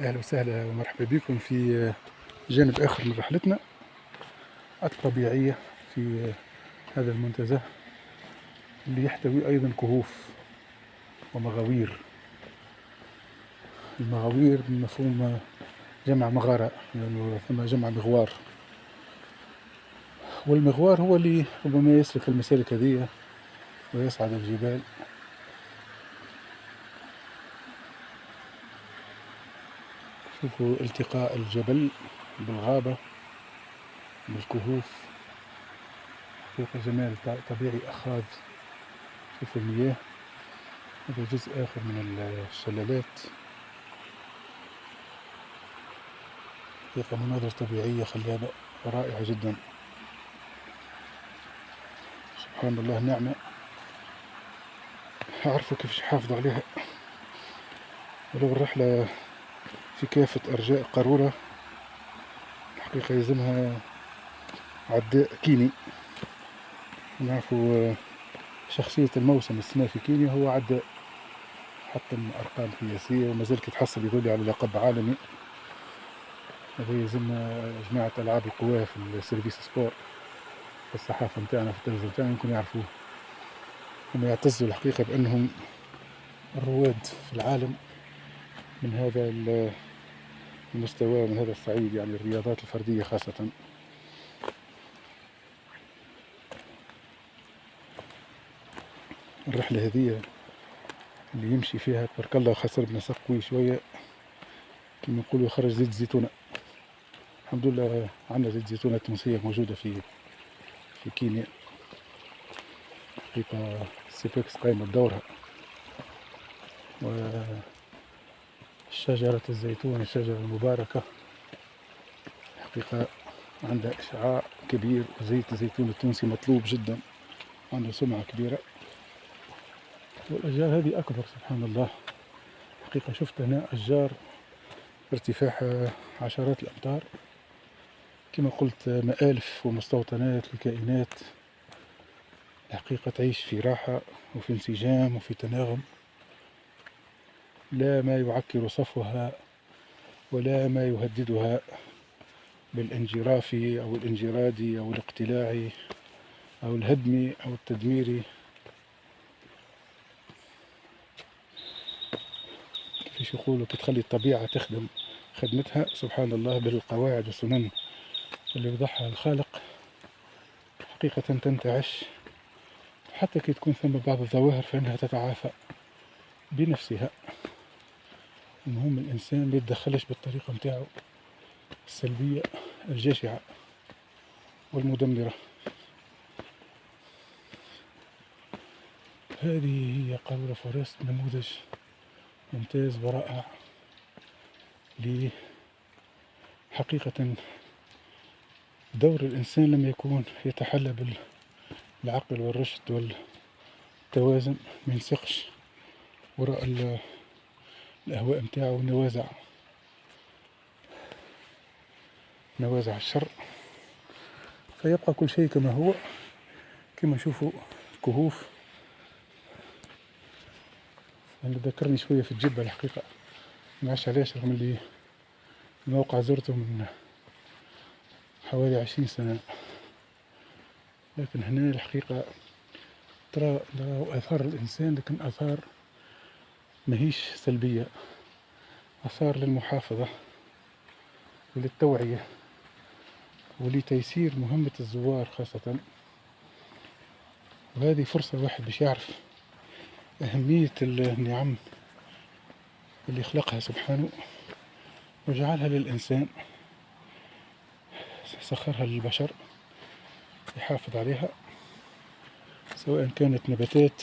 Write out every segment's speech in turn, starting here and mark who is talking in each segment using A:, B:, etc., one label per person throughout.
A: أهلا وسهلا ومرحبا بكم في جانب آخر من رحلتنا الطبيعية في هذا المنتزه اللي يحتوي أيضا كهوف ومغاوير. المغاوير من مفهوم جمع مغارة، يعني ثم جمع مغوار، والمغوار هو اللي ربما يسلك المسالك هذه ويصعد الجبال. شوفوا التقاء الجبل بالغابة بالكهوف، حقيقة جمال طبيعي أخاذ. شوفوا المياه، هذا جزء آخر من الشلالات، حقيقة مناظر طبيعية خلابة رائعة جدا. سبحان الله، نعمة أعرفوا كيفاش حافظ عليها. ولو الرحلة في كافة أرجاء قارورة، الحقيقة يلزمها عداء كيني. نعرفوا شخصية الموسم السنة في كينيا هو عداء، حطم أرقام قياسية وما زال يتحصل يدل على لقب عالمي. هذا يلزم جماعة ألعاب القوى في السيرفيس سبور، في الصحافة متاعنا في التلفزيون متاعنا يمكن يعرفوه. هم يعتزوا الحقيقة بأنهم الرواد في العالم من هذا المستوى ومن هذا الصعيد، يعني الرياضات الفردية خاصة. الرحلة هذه اللي يمشي فيها تبارك الله خسر بنسق قوي شوية، كما يقولوا يخرج زيت الزيتونة. الحمد لله عندنا زيت الزيتونة تونسية موجودة في كينيا. حقيقة سيبكس قايمة بدورها، وشجرة الزيتون الشجرة المباركة حقيقة عندها إشعاع كبير، وزيت الزيتون التونسي مطلوب جدا، عنده سمعة كبيرة. والأشجار هذه أكبر سبحان الله. حقيقة شفت هنا أشجار ارتفاعها عشرات الأمتار، كما قلت مآلف ومستوطنات لكائنات الحقيقة تعيش في راحة وفي انسجام وفي تناغم، لا ما يعكر صفوها ولا ما يهددها بالانجراف أو الانجراد أو الاقتلاع أو الهدم أو التدمير. كيفاش يقولوا تخلي الطبيعة تخدم خدمتها سبحان الله بالقواعد والسنن اللي وضعها الخالق، حقيقة تنتعش. حتى كي تكون ثم بعض الظواهر فإنها تتعافى بنفسها. المهم الإنسان ما يتدخلش بالطريقة متاعه السلبية الجشعة والمدمرة. هذه هي قارورة فورست، نموذج ممتاز ورائع لحقيقة دور الإنسان لما يكون يتحلى بالعقل والرشد والتوازن، ما ينسقش وراء الأهواء متاعه ونوازع الشر، فيبقى كل شيء كما هو. كما نشوفوا الكهوف اللي ذكرني شوية في الجبة، الحقيقة معش علاش رغم اللي الموقع زرته من حوالي 20 سنة، لكن هنا الحقيقة ترى آثار الإنسان، لكن آثار ماهيش سلبية، آثار للمحافظة وللتوعية ولتيسير مهمة الزوار خاصة. وهذه فرصة الواحد باش يعرف أهمية النعم اللي خلقها سبحانه وجعلها للإنسان، سخرها للبشر يحافظ عليها، سواء كانت نباتات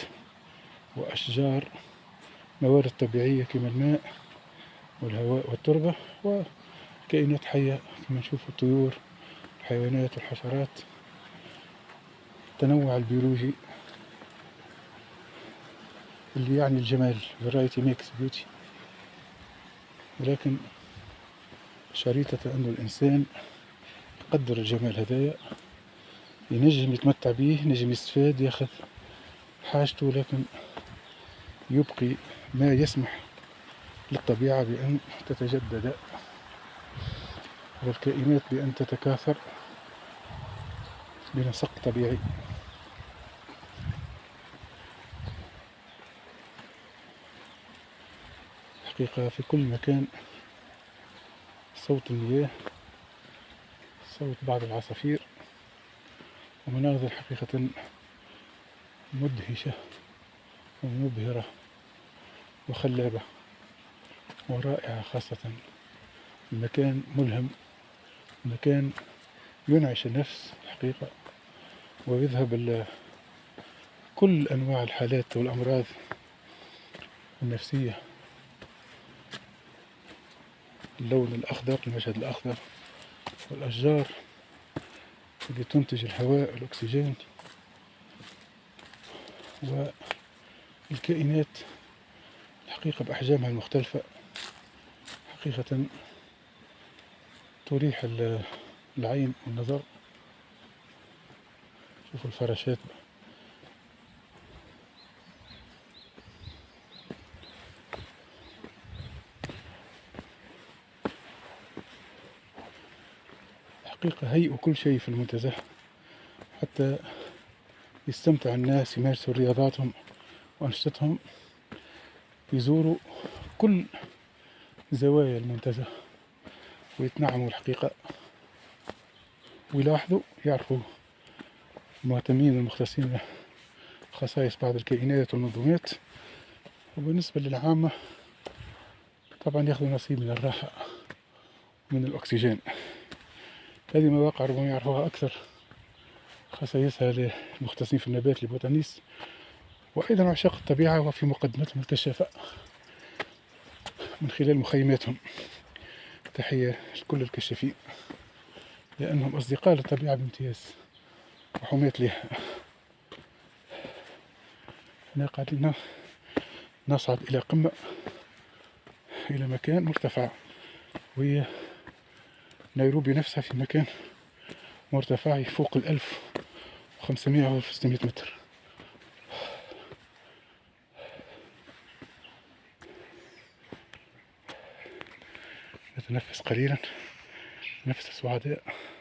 A: وأشجار، موارد طبيعية كما الماء والهواء والتربة، وكائنات حية كما نشوف الطيور الحيوانات والحشرات. التنوع البيولوجي اللي يعني الجمال، variety makes beauty. ولكن شريطة أن الإنسان يقدر الجمال هذايا، ينجم يتمتع به، ينجم يستفاد ياخذ حاجته، لكن يبقي ما يسمح للطبيعة بأن تتجدد، والكائنات بأن تتكاثر بنسق طبيعي. حقيقة في كل مكان صوت المياه، صوت بعض العصافير، ومناظر حقيقة مدهشة ومبهرة وخلابة ورائعة. خاصة المكان ملهم، مكان ينعش النفس الحقيقة، ويذهب كل أنواع الحالات والأمراض النفسية. اللون الأخضر، المشهد الأخضر، والأشجار اللي تنتج الهواء والأكسجين، والكائنات الحقيقة بأحجامها المختلفة، حقيقة تريح العين والنظر. شوفوا الفراشات، حقيقة هيئوا كل شيء في المنتزه حتى يستمتع الناس، يمارسوا رياضاتهم وأنشطتهم، يزوروا كل زوايا المنتزه ويتنعموا الحقيقة، ويلاحظوا، يعرفوا المهتمين والمختصين بخصائص بعض الكائنات والمنظومات. وبالنسبة للعامة طبعا ياخذوا نصيب من الراحة ومن الأكسجين. هذه مواقع ربما يعرفوها أكثر خصائصها للمختصين في النبات لبوتانيس، وأيضا عشاق الطبيعة، وفي مقدمتهم الكشافة من خلال مخيماتهم. تحية لكل الكشافين لأنهم أصدقاء للطبيعة بامتياز وحماة لها. هنا قاعدين نصعد إلى قمة، إلى مكان مرتفع، وهي نيروبي نفسها في مكان مرتفع فوق 1500 أو 1600 متر. نتنفس قليلا، نفس سعداء.